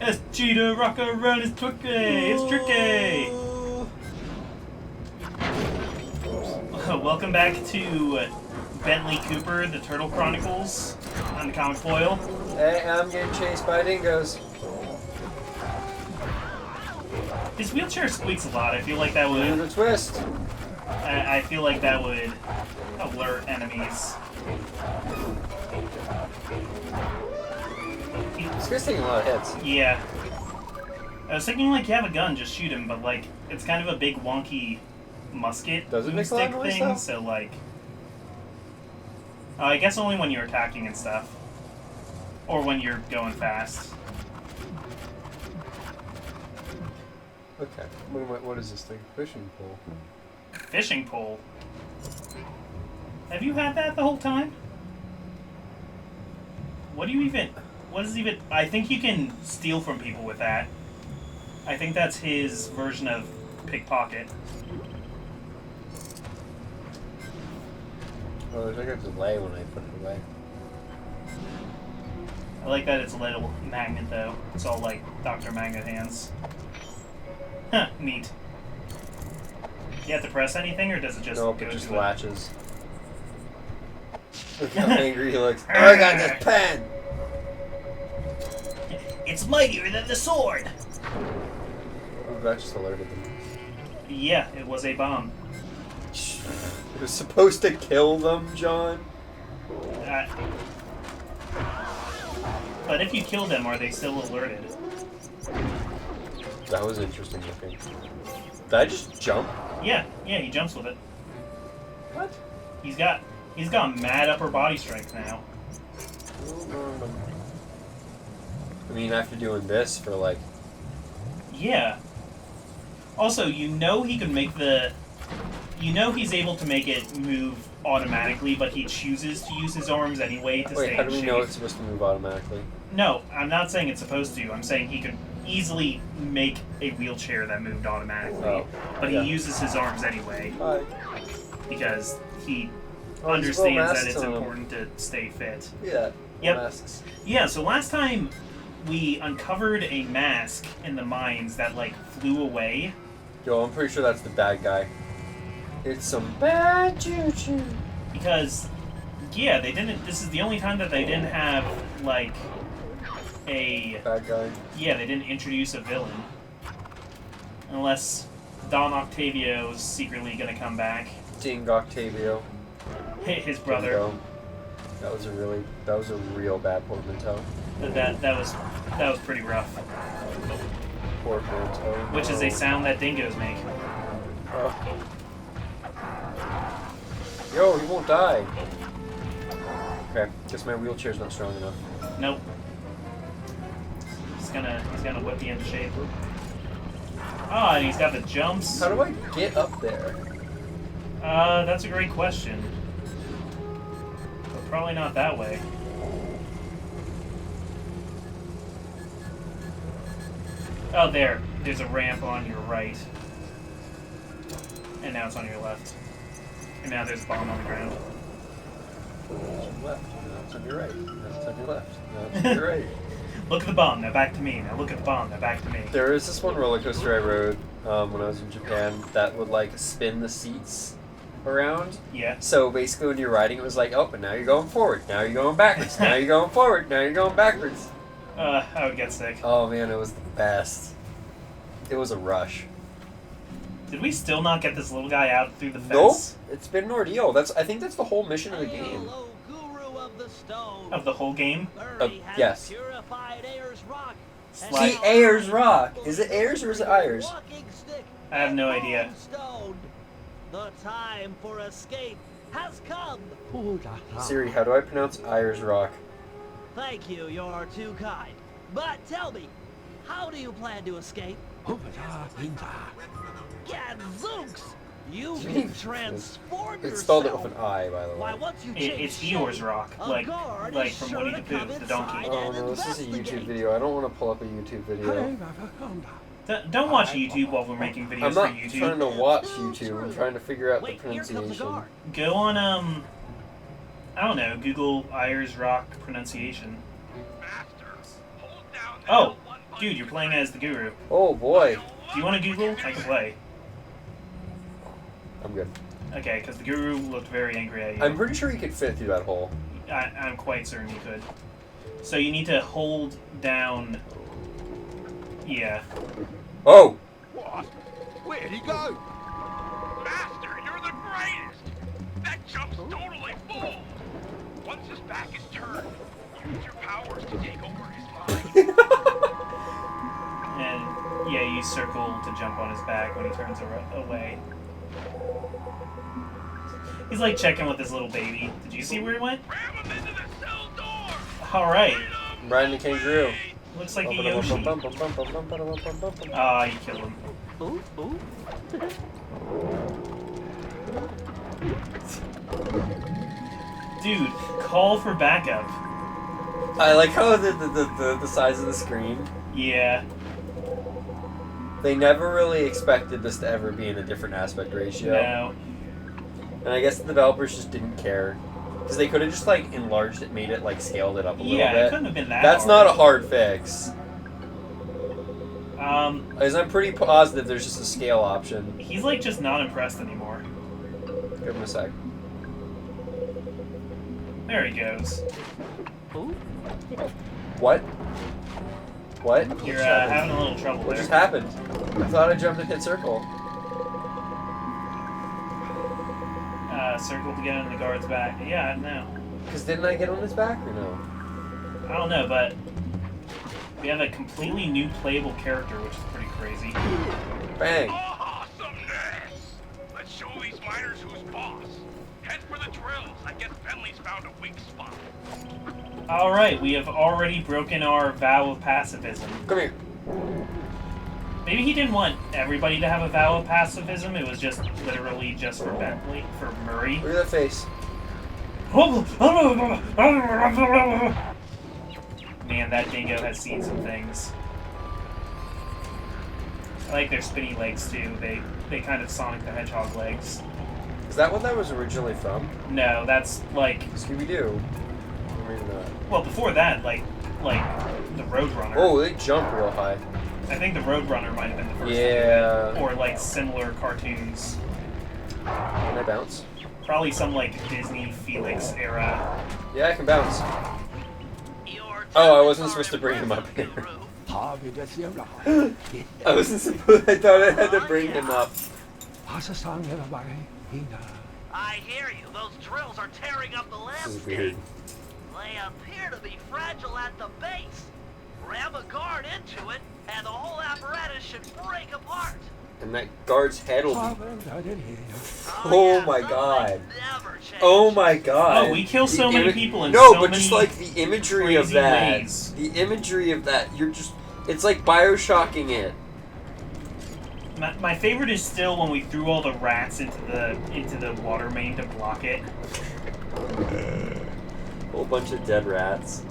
It's Cheetah, rock around, it's tricky, it's tricky! Welcome back to Bentley Cooper, the Turtle Chronicles, on the Comic Foil. Hey, I'm getting chased by dingoes. His wheelchair squeaks a lot. I feel like that would... a twist. I feel like that would alert enemies. This guy's taking a lot of hits. Yeah. I was thinking, like, you have a gun, just shoot him, but, like, it's kind of a big, wonky musket Does it make a lot of noise, thing, though? so, like... I guess only when you're attacking and stuff. Or when you're going fast. Okay. What is this thing? Fishing pole. Fishing pole? Have you had that the whole time? What do you even... What is even... I think you can steal from people with that. I think that's his version of pickpocket. Oh, there's like a delay when I put it away. I like that it's a little magnet, though. It's all like Dr. Magnet hands. Huh, neat. You have to press anything, or does it just Nope, go it just to latches. Look how angry he looks. Oh, I got this pen! It's mightier than the sword! Oh, that just alerted them. Yeah, it was a bomb. It was supposed to kill them, John. But if you kill them, are they still alerted? That was interesting looking. Did I just jump? Yeah, he jumps with it. What? He's got mad upper body strength now. I mean, after doing this for like... Yeah. Also, you know he can make the... You know he's able to make it move automatically, but he chooses to use his arms anyway to stay in shape. Wait, how do we know it's supposed to move automatically? No, I'm not saying it's supposed to. I'm saying he could easily make a wheelchair that moved automatically. But he uses his arms anyway. Because he understands that it's important to stay fit. Yeah. Yep. Masks. Yeah, so last time we uncovered a mask in the mines that, like, flew away. Yo, I'm pretty sure that's the bad guy. It's some bad juju. Because, yeah, they didn't... This is the only time that they didn't have, like, a... Bad guy. Yeah, they didn't introduce a villain. Unless Don Octavio's secretly gonna come back. Ding Octavio. His brother. Dingo. That was a real bad portmanteau. That was pretty rough. Portmanteau. Which is a sound that dingoes make. Oh. Yo, he won't die. Okay, guess my wheelchair's not strong enough. Nope. He's gonna whip you into shape. Ah, and he's got the jumps. How do I get up there? That's a great question. But probably not that way. Oh, there. There's a ramp on your right. And now it's on your left. And now there's a bomb on the ground. It's on your left. Now it's on your right. Now it's on your left. Now it's on your right. Look at the bomb, now back to me. Now look at the bomb, now back to me. There is this one roller coaster I rode when I was in Japan that would like spin the seats around. Yeah. So basically when you're riding it was like, oh, but now you're going forward. Now you're going backwards. Now you're going forward. Now you're going backwards. I would get sick. Oh man, it was the best. It was a rush. Did we still not get this little guy out through the Nope. fence? It's been an ordeal. I think that's the whole mission of the game. Of the whole game? Yes. Slide. See, Ayers Rock. Is it Ayers or is it Ayers? I have no idea. The time for escape has come. Siri, how do I pronounce Ayers Rock? Thank you, you're too kind. But tell me, how do you plan to escape? Gadzooks! You can transform yourself. It's spelled it with an I, by the way. Why, once you It's Eeyore's Rock, like from Winnie the Pooh, the donkey. Oh no, this is a YouTube video. I don't want to pull up a YouTube video. Don't watch YouTube while we're making videos I'm for not YouTube. trying to watch YouTube. I'm trying to figure out the pronunciation. Go on, I don't know, Google Ayers Rock pronunciation. Oh, Dude, you're playing as the guru. Oh boy. Do you want to Google? I can play. I'm good. Okay, because the guru looked very angry at you. I'm pretty sure he could fit through that hole. I'm quite certain you could. So you need to hold down... Yeah. Oh! What? Where'd he go? Master, you're the greatest! That jump's totally full! Once his back is turned, use your powers to take over his mind. And, yeah, you circle to jump on his back when he turns away. He's like checking with his little baby. Did you see where he went? Ram him into the cell door! Alright. I'm riding the kangaroo. Looks like a Yoshi. Ah, you killed him. Ooh, ooh. Dude, call for backup. I like how the size of the screen. Yeah. They never really expected this to ever be in a different aspect ratio. No. And I guess the developers just didn't care. Because they could have just, like, enlarged it, made it, like, scaled it up a little bit. Yeah, it couldn't have been that That's hard. not a hard fix. Because I'm pretty positive there's just a scale option. He's, like, just not impressed anymore. Give him a sec. There he goes. Ooh. What? What? You're having a little trouble What there. just happened? I thought I jumped and hit circle. Circle to get on the guard's back. Yeah, I don't know. Because didn't I get on his back or no? I don't know, but we have a completely new playable character, which is pretty crazy. Bang. Awesomeness! Let's show these miners who's boss. Head for the drills. I guess Bentley's found a weak spot. Alright, we have already broken our vow of pacifism. Come here. Maybe he didn't want everybody to have a vow of pacifism. It was just literally just for Bentley, for Murray. Look at that face. Man, that dingo has seen some things. I like their spinny legs too. They kind of Sonic the Hedgehog legs. Is that what that was originally from? No, that's like Scooby-Doo. Or maybe not. well before that, like the Roadrunner. Oh, they jump real high. I think the Roadrunner might have been the first. Yeah. Or like similar cartoons. Can I bounce? Probably some like Disney Felix era. Yeah, I can bounce. You're Oh, I wasn't supposed to bring him up here. I wasn't supposed. I thought I had to bring him up. I hear you. Those drills are tearing up the This is landscape. weird. They appear to be fragile at the base. Ram a guard into it, and the whole apparatus should break apart. And that guard's head will be... Oh, Oh yeah, my some god. things never change. Oh my god. Oh, we kill so The many people in No, so but many just like the imagery of crazy that. ways. The imagery of that, you're just... It's like Bioshocking it. My favorite is still when we threw all the rats into the water main to block it. Whole bunch of dead rats.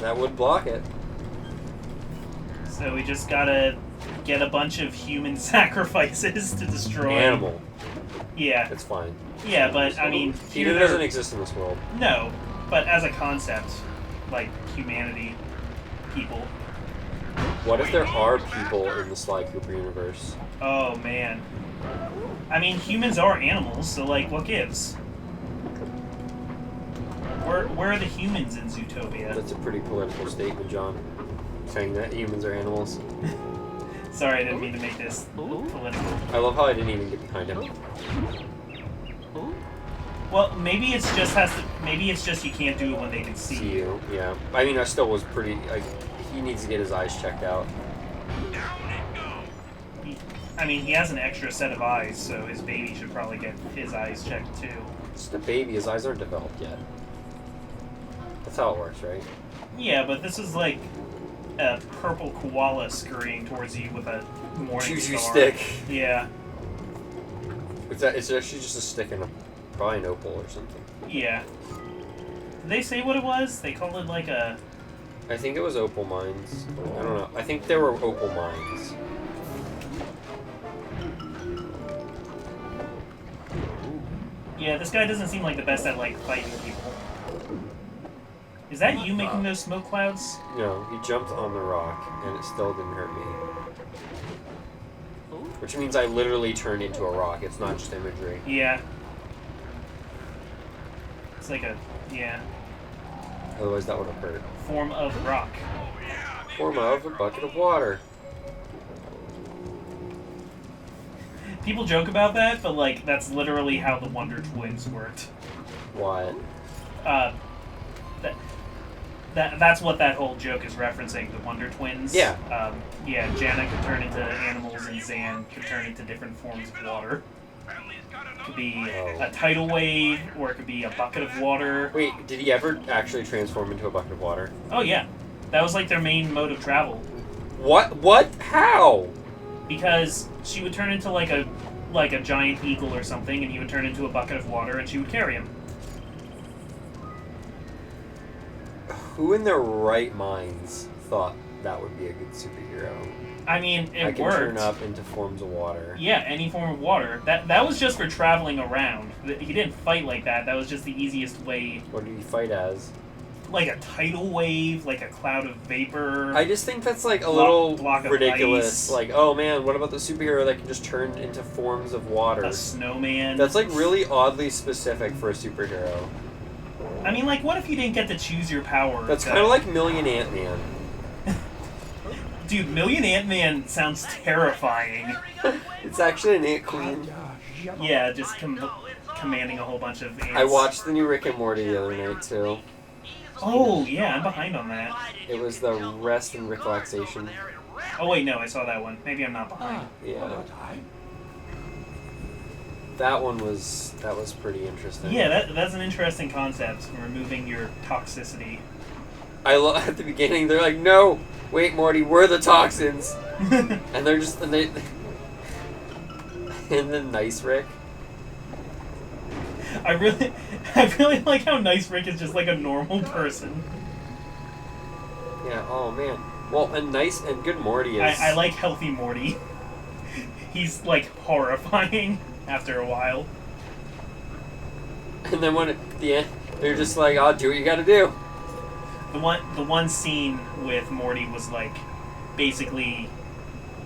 That would block it. So we just gotta get a bunch of human sacrifices to destroy... Animal. Yeah. It's fine. Yeah, but, I mean... Peter doesn't exist in this world. No, but as a concept, like, humanity, people. What if there are people in the Sly Cooper universe? Oh, man. I mean, humans are animals, so, like, what gives? Where are the humans in Zootopia? That's a pretty political statement, John. Saying that humans are animals. Sorry, I didn't mean to make this political. I love how I didn't even get behind him. Well, maybe it's just you can't do it when they can see See you, yeah. I mean, I still was pretty. Like, he needs to get his eyes checked out. I mean, he has an extra set of eyes, so his baby should probably get his eyes checked too. It's the baby. His eyes aren't developed yet. That's how it works, right? Yeah, but this is like a purple koala scurrying towards you with a morning Choo-choo star. stick. Yeah. It's actually just a stick and probably an opal or something. Yeah. Did they say what it was? They called it like a... I think it was opal mines. I don't know. I think there were opal mines. Yeah, this guy doesn't seem like the best at, like, fighting people. Is that you making those smoke clouds? No, he jumped on the rock, and it still didn't hurt me. Which means I literally turned into a rock. It's not just imagery. Yeah. It's like a, yeah. Otherwise, that would have hurt. Form of rock. Form of a bucket of water. People joke about that, but like that's literally how the Wonder Twins worked. What? That's what that whole joke is referencing. The Wonder Twins. Yeah. Yeah. Janet could turn into animals, and Zan could turn into different forms of water. It could be a tidal wave, or it could be a bucket of water. Wait, did he ever actually transform into a bucket of water? Oh yeah, that was like their main mode of travel. What? What? How? Because she would turn into like a giant eagle or something, and he would turn into a bucket of water, and she would carry him. Who in their right minds thought that would be a good superhero? I mean, it I can worked. turn up into forms of water. Yeah, any form of water. That was just for traveling around. He didn't fight like that. That was just the easiest way. What did he fight as? Like a tidal wave, like a cloud of vapor. I just think that's like a little block of ridiculous. ice. Like, oh man, what about the superhero that can just turn into forms of water? A snowman. That's like really oddly specific for a superhero. I mean, like, what if you didn't get to choose your power? That's kind of like Million Ant-Man. Dude, Million Ant-Man sounds terrifying. It's actually an ant queen. Yeah, just commanding a whole bunch of ants. I watched the new Rick and Morty the other night too. Oh, yeah, I'm behind on that. It was the Rest and Relaxation. Oh, wait, no, I saw that one. Maybe I'm not behind. Yeah. That was pretty interesting. Yeah, that's an interesting concept, removing your toxicity. I love at the beginning they're like, no, wait, Morty, we're the toxins, and they're just and then Nice Rick. I really like how Nice Rick is just like a normal person. Yeah. Oh man. Well, and good Morty is. I like healthy Morty. He's like horrifying after a while. And then when at the end, they're just like, "Oh, do what you got to do." The one scene with Morty was like, basically,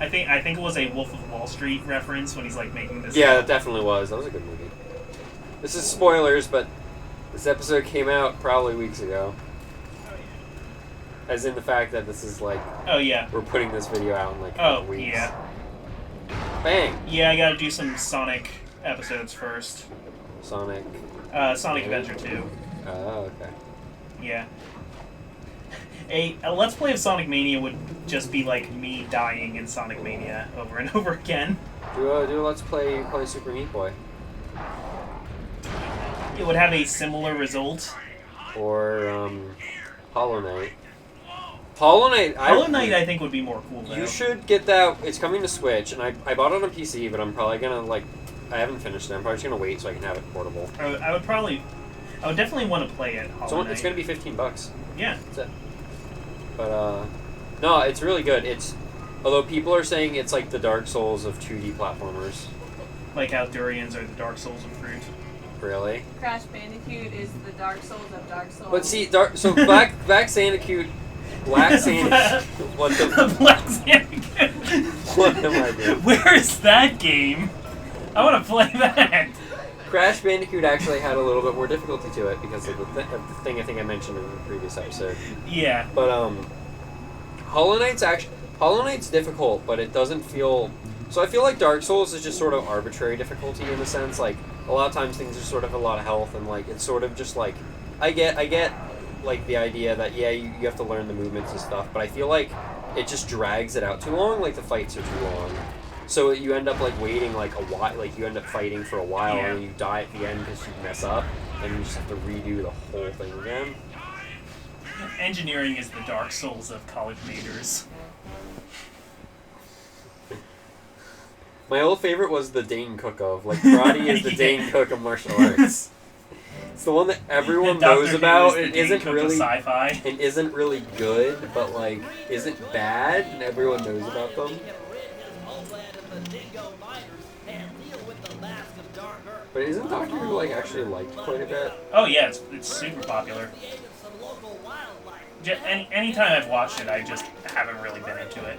I think it was a Wolf of Wall Street reference when he's like making this. Yeah, that definitely was. That was a good movie. This is spoilers, but this episode came out probably weeks ago. As in the fact that this is like. Oh yeah. We're putting this video out in like a Oh couple weeks. yeah. Bang. Yeah, I gotta do some Sonic episodes first. Sonic. Sonic Adventure 2. Oh, okay. Yeah. A Let's Play of Sonic Mania would just be like me dying in Sonic Mania over and over again. Do a Let's Play Super Meat Boy. It would have a similar result. Or, Hollow Knight. Hollow Knight, I think, would be more cool, though. You should get that. It's coming to Switch, and I bought it on PC, but I'm probably gonna, like, I haven't finished it. I'm probably just gonna wait so I can have it portable. I would definitely want to play it. Hollow Knight. It's gonna be $15. Yeah. That's it. But, no, it's really good. Although people are saying it's like the Dark Souls of 2D platformers. Like how durians are the Dark Souls of fruit. Really? Crash Bandicoot is the Dark Souls of Dark Souls. But see, Black Sandicoot. Black Sandicoot. What the? Black Sandicoot. What am I doing? Where is that game? I want to play that. Crash Bandicoot actually had a little bit more difficulty to it because of the thing I think I mentioned in the previous episode. Yeah. But Hollow Knight's difficult, but it doesn't feel. So I feel like Dark Souls is just sort of arbitrary difficulty in a sense. Like a lot of times things are sort of a lot of health and like it's sort of just like I get like the idea that yeah you have to learn the movements and stuff, but I feel like it just drags it out too long. Like the fights are too long. So you end up like waiting like a while, like you end up fighting for a while and you die at the end because you mess up and you just have to redo the whole thing again. Engineering is the Dark Souls of college majors. My old favorite was the Dane Cook of, like karate is the Dane Cook of martial arts. It's the one that everyone knows about. It isn't really sci-fi. It isn't really good, but like isn't bad, and everyone knows about them. But isn't Doctor Who like actually liked quite a bit? Oh yeah, it's super popular. Anytime I've watched it, I just haven't really been into it.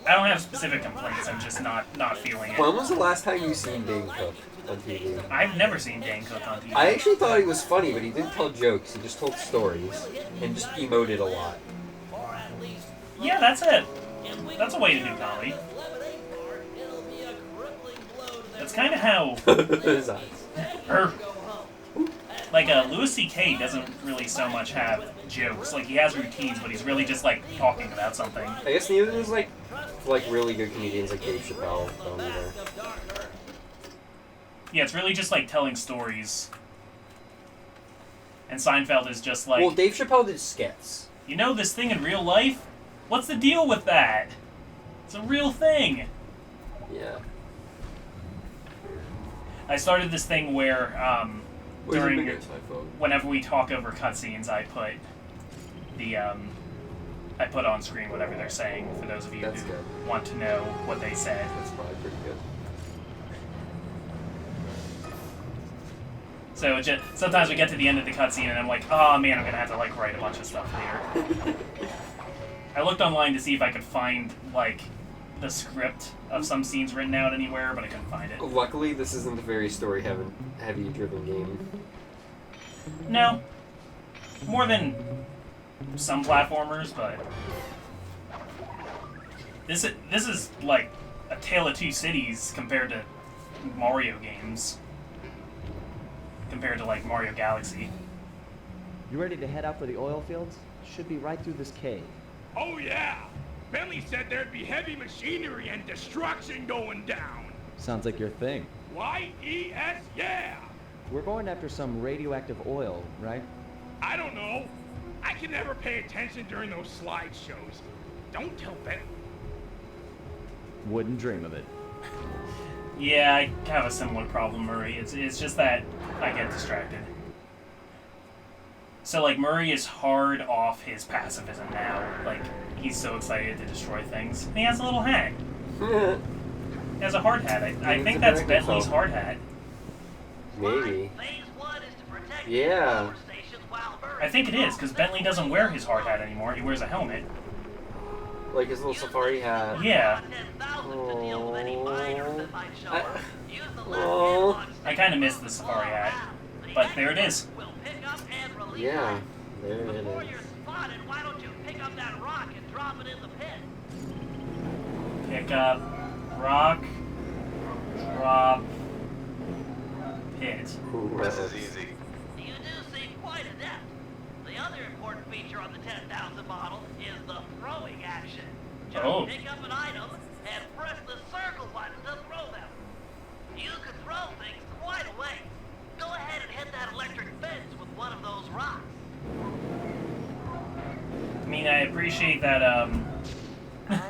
I don't have specific complaints. I'm just not feeling it. When was the last time you seen Dane Cook on TV? I've never seen Dane Cook on TV. I actually thought he was funny, but he didn't tell jokes. He just told stories and just emoted a lot. Yeah, that's it. That's a way to do comedy. That's kind of how... His eyes. Like, Louis C.K. doesn't really so much have jokes. Like, he has routines, but he's really just, like, talking about something. I guess neither is, like really good comedians like Dave Chappelle don't either. Yeah, it's really just, like, telling stories. And Seinfeld is just like... Well, Dave Chappelle did skits. You know this thing in real life? What's the deal with that? It's a real thing. Yeah. I started this thing where, whenever we talk over cutscenes, I put on screen whatever they're saying for those of you That's who good. want to know what they said. That's probably pretty good. So sometimes we get to the end of the cutscene and I'm like, oh man, I'm gonna have to like write a bunch of stuff later. I looked online to see if I could find like the script of some scenes written out anywhere, but I couldn't find it. Luckily, this isn't a very story-heavy driven game. No. More than some platformers, but this is like a Tale of Two Cities compared to Mario games. Compared to like Mario Galaxy. You ready to head out for the oil fields? Should be right through this cave. Oh yeah! Bentley said there'd be heavy machinery and destruction going down. Sounds like your thing. Y-E-S, yeah! We're going after some radioactive oil, right? I don't know. I can never pay attention during those slideshows. Don't tell Bentley. Wouldn't dream of it. Yeah, I have a similar problem, Murray. It's just that I get distracted. So, like, Murray is hard off his pacifism now. Like, he's so excited to destroy things. And he has a little hat. He has a hard hat. I think that's Bentley's hard hat. Maybe. Phase 1 is to protect Yeah. power stations while Murray... I think it is, because Bentley doesn't wear his hard hat anymore. He wears a helmet. Like his little safari hat. Yeah. I kind of miss the safari hat. But there it is. Yeah. There it Before is. you're spotted, why don't you pick up that rock and drop it in the pit? Pick up, rock, drop, pit. This is easy. You do seem quite adept. The other important feature on the 10,000 model is the throwing action. Just Oh. pick up an item and press the circle button to throw them. You can throw things quite a way. Go ahead and hit that electric fence with one of those rocks. I mean, I appreciate that, I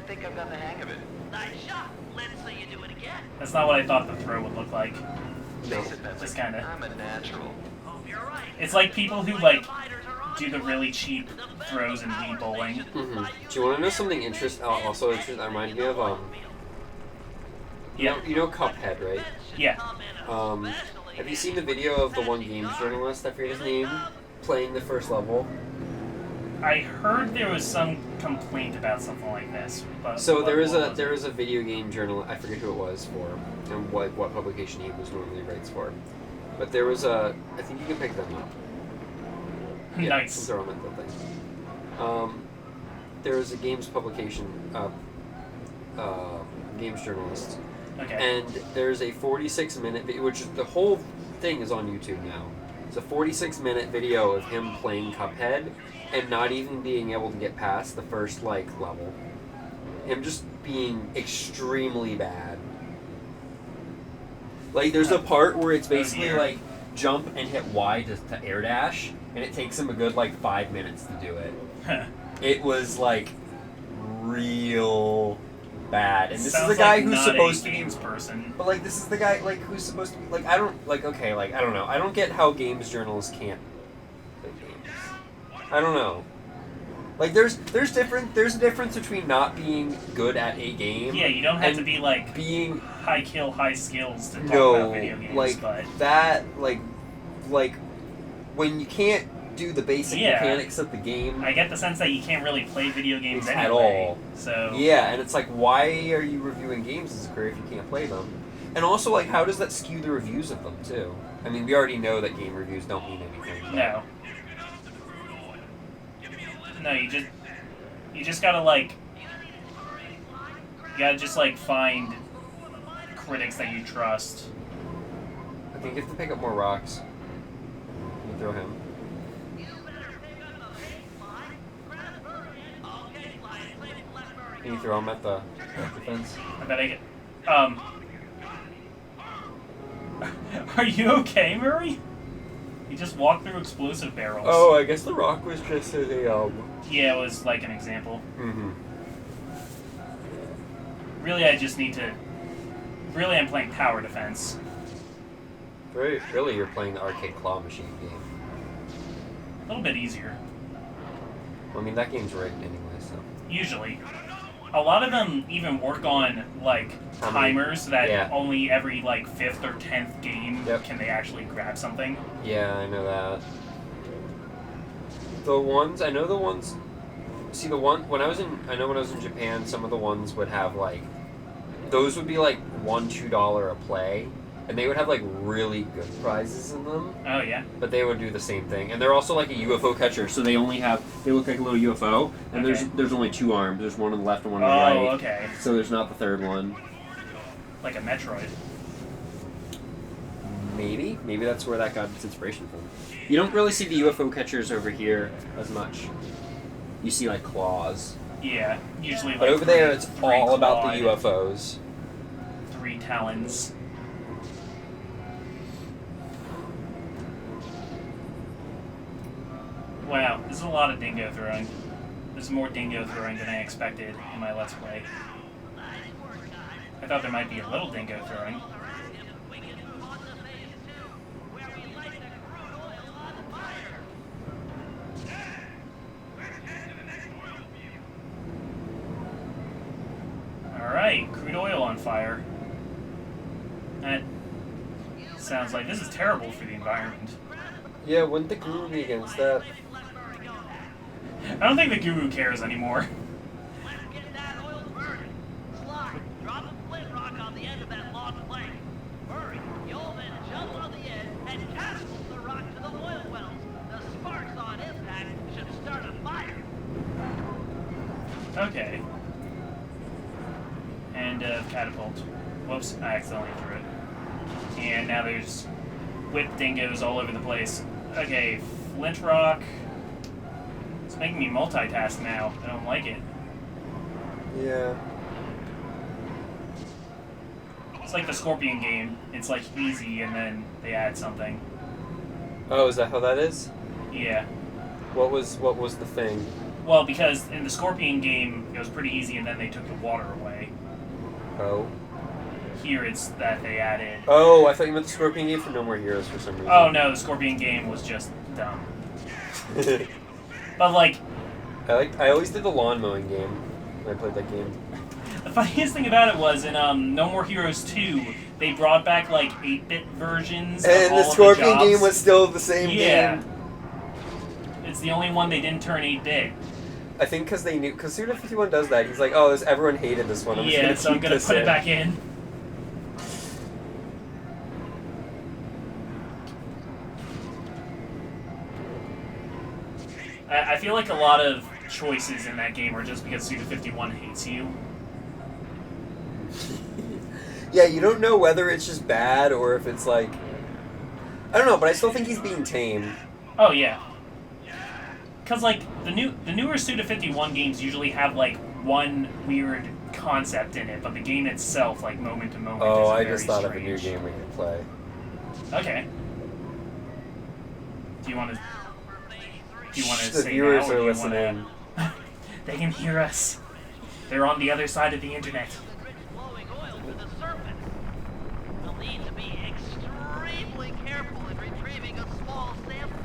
think I've got the hang of it. Nice shot. Let's see you do it again. that's not what I thought the throw would look like. Face it, Bentley. Just kinda. I'm a natural. Hope you're right. It's like people who, like, do the really cheap throws in Wii bowling. Mm-hmm. Do you want to know something interesting? Also interesting. That reminded me of Yeah. You know Cuphead, right? Yeah. Have you seen the video of the one games journalist, I forget his name, playing the first level? I heard there was some complaint about something like this. But So what there is was a video game journalist, I forget who it was for, and what publication he was normally writes for. But there was I think you can pick them up. Yeah, Nice. throw them at the thing. There was a games publication, games journalist. Okay. And there's a 46-minute video, which is, the whole thing is on YouTube now. It's a 46-minute video of him playing Cuphead and not even being able to get past the first, like, level. Him just being extremely bad. Like, there's a part where it's basically, like, jump and hit Y to air dash, and it takes him a good, like, 5 minutes to do it. It was, like, real bad. And this is the guy who's supposed to be games person. But like, this is the guy like who's supposed to be like, I don't like, okay, like, I don't know. I don't get how games journalists can't play games. I don't know. Like, there's a difference between not being good at a game. Yeah, you don't have and to be like being high kill, high skills to talk about video games. like but that, like when you can't do the basic mechanics of the game. I get the sense that you can't really play video games at anyway. all. So yeah, and it's like, why are you reviewing games as a career if you can't play them? And also, like, how does that skew the reviews of them too? I mean, we already know that game reviews don't mean anything. No. No, you just gotta like, you gotta just like find critics that you trust. I think you have to pick up more rocks. You throw him. Can you throw him at the fence? I bet I get. Are you okay, Murray? You just walked through explosive barrels. Oh, I guess the rock was just a Yeah, it was like an example. Mm-hmm. Really, I just need to. Really, I'm playing tower defense. Really, you're playing the arcade claw machine game. A little bit easier. Well, I mean, that game's rigged anyway, so. Usually. A lot of them even work on, like, timers that only every, like, 5th or 10th game can they actually grab something. Yeah, I know that. I know the ones... See, when I was in Japan, some of the ones would have, like... Those would be, like, $1, $2 a play. And they would have, like, really good prizes in them. Oh, yeah? But they would do the same thing. And they're also like a UFO catcher, so they look like a little UFO, and there's only 2 arms. There's one on the left and one on the right. Oh, okay. So there's not the third one. Like a Metroid. Maybe that's where that got its inspiration from. You don't really see the UFO catchers over here as much. You see, like, claws. Yeah, usually, like, But over there, it's all clawed, about the UFOs. 3 talons. Wow, this is a lot of dingo throwing. This is more dingo throwing than I expected in my Let's Play. I thought there might be a little dingo throwing. Alright, crude oil on fire. That sounds like this is terrible for the environment. Yeah, wouldn't the guru be against that? I don't think the guru cares anymore. Let's get that oil burning. Slide, drop a flint rock on the end of that long plank. Hurry, you'll then jump on the edge and catapult the rock to the oil wells. The sparks on impact should start a fire. Okay. And catapult. Whoops, I accidentally threw it. And now there's whipped dingoes all over the place. Okay, flint rock. It's making me multitask now. I don't like it. Yeah. It's like the Scorpion game. It's like easy and then they add something. Oh, is that how that is? Yeah. What was the thing? Well, because in the Scorpion game, it was pretty easy and then they took the water away. Oh. Here it's that they added... Oh, I thought you meant the Scorpion game for No More Heroes for some reason. Oh, no, the Scorpion game was just dumb. But, like... I always did the lawn mowing game when I played that game. The funniest thing about it was in No More Heroes 2, they brought back, like, 8-bit versions of all the of Scorpion the jobs. game was still the same game. It's the only one they didn't turn 8-bit. I think because they knew... Because Suda 51 does that. He's like, oh, everyone hated this one. I'm So I'm going to put it back in. I feel like a lot of choices in that game are just because Suda51 hates you. Yeah, you don't know whether it's just bad or if it's like... I don't know, but I still think he's being tamed. Oh, yeah. Because, like, the newer Suda51 games usually have, like, one weird concept in it, but the game itself, like, moment to moment, Oh, is I very just thought strange. of a new game we could play. Okay. Do you want to The say viewers now, or are do you listening. wanna... They can hear us. They're on the other side of the internet. Flowing oil to the surface. We'll need to be extremely careful in retrieving a small sample.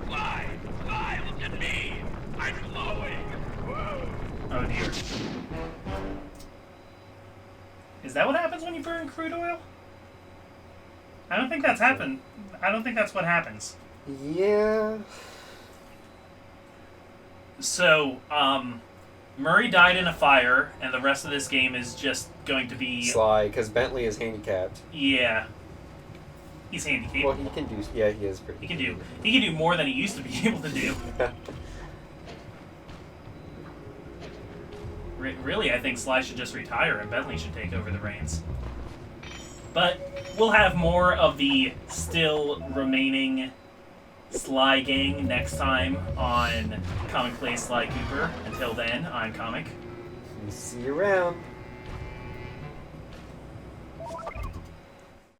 Fly! Fly! Look at me! I'm glowing! Whoa! Oh dear. Is that what happens when you burn crude oil? I don't think that's happened. I don't think that's what happens. Yeah. So, Murray died in a fire, and the rest of this game is just going to be... Sly, because Bentley is handicapped. Yeah. He's handicapped. Well, he can do... Yeah, he is pretty... He can do more than he used to be able to do. Really, I think Sly should just retire and Bentley should take over the reins. But we'll have more of the still remaining Sly gang next time on Comic Play Sly Cooper. Until then, I'm Comic. See you around.